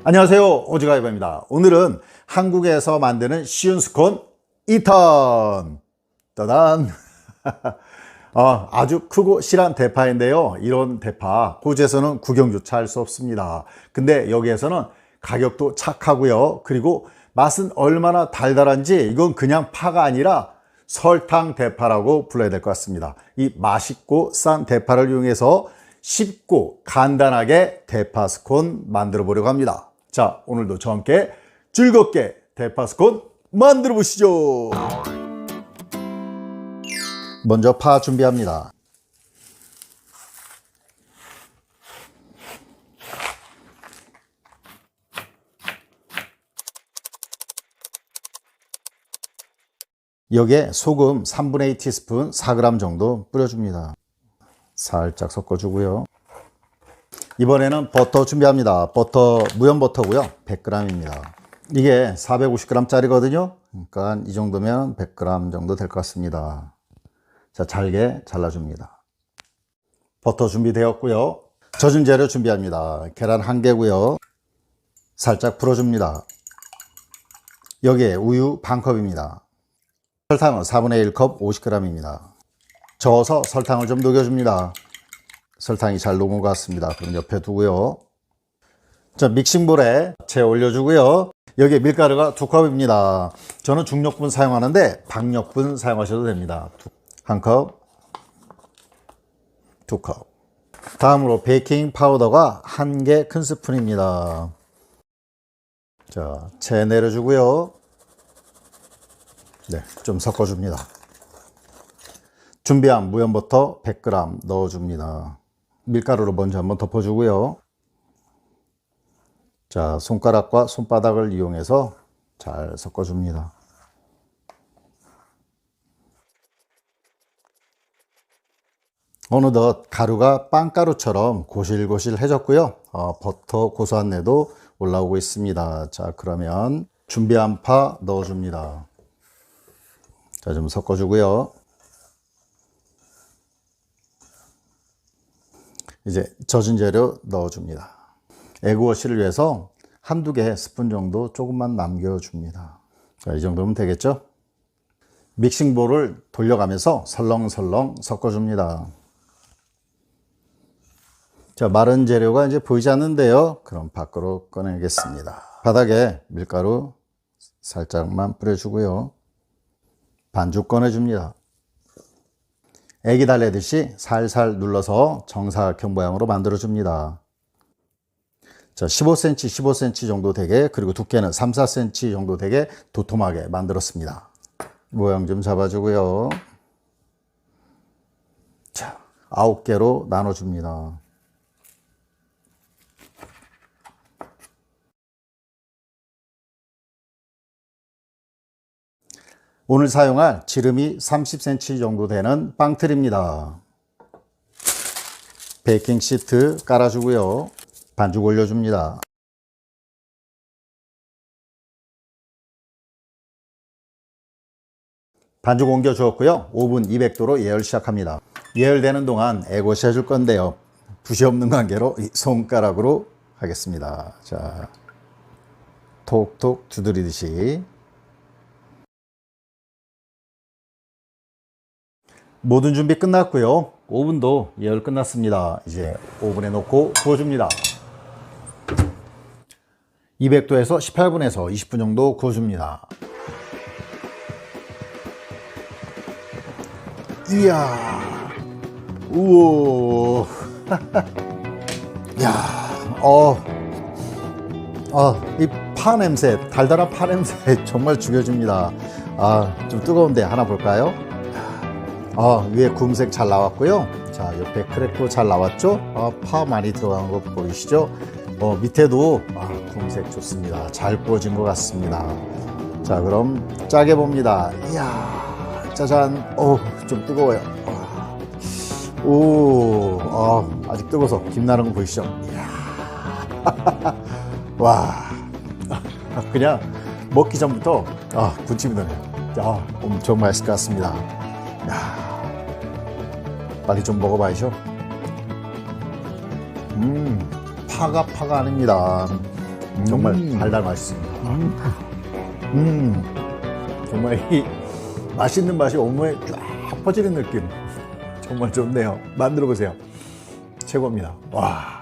안녕하세요, 오지가이버입니다. 오늘은 한국에서 만드는 쉬운 스콘 2턴 따단. 아주 크고 실한 대파인데요, 이런 대파 호주에서는 구경조차 할 수 없습니다. 근데 여기에서는 가격도 착하고요, 그리고 맛은 얼마나 달달한지, 이건 그냥 파가 아니라 설탕 대파라고 불러야 될 것 같습니다. 이 맛있고 싼 대파를 이용해서 쉽고 간단하게 대파 스콘 만들어 보려고 합니다. 자, 오늘도 저와 함께 즐겁게 대파 스콘 만들어 보시죠. 먼저 파 준비합니다. 여기에 소금 3분의 2 티스푼 4g 정도 뿌려줍니다. 살짝 섞어주고요. 이번에는 버터 준비합니다. 버터 무염 버터고요, 100g입니다. 이게 450g 짜리거든요. 그러니까 이 정도면 100g 정도 될 것 같습니다. 자, 잘게 잘라줍니다. 버터 준비되었고요. 젖은 재료 준비합니다. 계란 1개고요. 살짝 풀어줍니다. 여기에 우유 반컵입니다. 설탕은 4분의 1컵 50g입니다. 저어서 설탕을 좀 녹여줍니다. 설탕이 잘 녹은 것 같습니다. 그럼 옆에 두고요. 자, 믹싱볼에 채 올려주고요. 여기에 밀가루가 2컵입니다. 저는 중력분 사용하는데 박력분 사용하셔도 됩니다. 1컵, 2컵. 다음으로 베이킹 파우더가 1개 큰 스푼입니다. 자, 채 내려주고요. 네, 좀 섞어줍니다. 준비한 무염버터 100g 넣어줍니다. 밀가루로 먼저 한번 덮어주고요. 자, 손가락과 손바닥을 이용해서 잘 섞어줍니다. 어느덧 가루가 빵가루처럼 고실고실해졌고요. 버터 고소한 내도 올라오고 있습니다. 자, 그러면 준비한 파 넣어줍니다. 자, 좀 섞어주고요. 이제 젖은 재료 넣어줍니다. 에그워시를 위해서 한두 개 스푼 정도 조금만 남겨줍니다. 자, 이 정도면 되겠죠? 믹싱볼을 돌려가면서 설렁설렁 섞어줍니다. 자, 마른 재료가 이제 보이지 않는데요, 그럼 밖으로 꺼내겠습니다. 바닥에 밀가루 살짝만 뿌려주고요. 반죽 꺼내줍니다. 애기 달래듯이 살살 눌러서 정사각형 모양으로 만들어 줍니다. 자, 15cm, 15cm 정도 되게, 그리고 두께는 3, 4cm 정도 되게 도톰하게 만들었습니다. 모양 좀 잡아주고요. 자, 9개로 나눠줍니다. 오늘 사용할 지름이 30cm 정도 되는 빵틀입니다. 베이킹 시트 깔아주고요. 반죽 올려줍니다. 반죽 옮겨 주었고요. 오븐 200도로 예열 시작합니다. 예열되는 동안 에그워시 해줄 건데요, 붓이 없는 관계로 손가락으로 하겠습니다. 자, 톡톡 두드리듯이. 모든 준비 끝났고요. 오븐도 예열 끝났습니다. 이제 오븐에 넣고 구워줍니다. 200도에서 18분에서 20분 정도 구워줍니다. 이야, 우와. 야, 이 파 냄새, 달달한 파 냄새 정말 죽여줍니다. 좀 뜨거운데 하나 볼까요? 위에 구움색 잘 나왔고요. 자, 옆에 크랙도 잘 나왔죠? 파 많이 들어간 거 보이시죠? 밑에도 구움색 좋습니다. 잘 구워진 것 같습니다. 자, 그럼 짜게 봅니다. 이야, 짜잔. 좀 뜨거워요. 아직 뜨거워서 김 나는 거 보이시죠? 이야. 와, 그냥 먹기 전부터 군침이 도네요. 엄청 맛있을 것 같습니다. 야, 빨리 좀 먹어봐야죠. 파가 아닙니다. 정말 달달 맛있습니다. 정말 이 맛있는 맛이 온몸에 쫙 퍼지는 느낌 정말 좋네요. 만들어 보세요. 최고입니다. 와.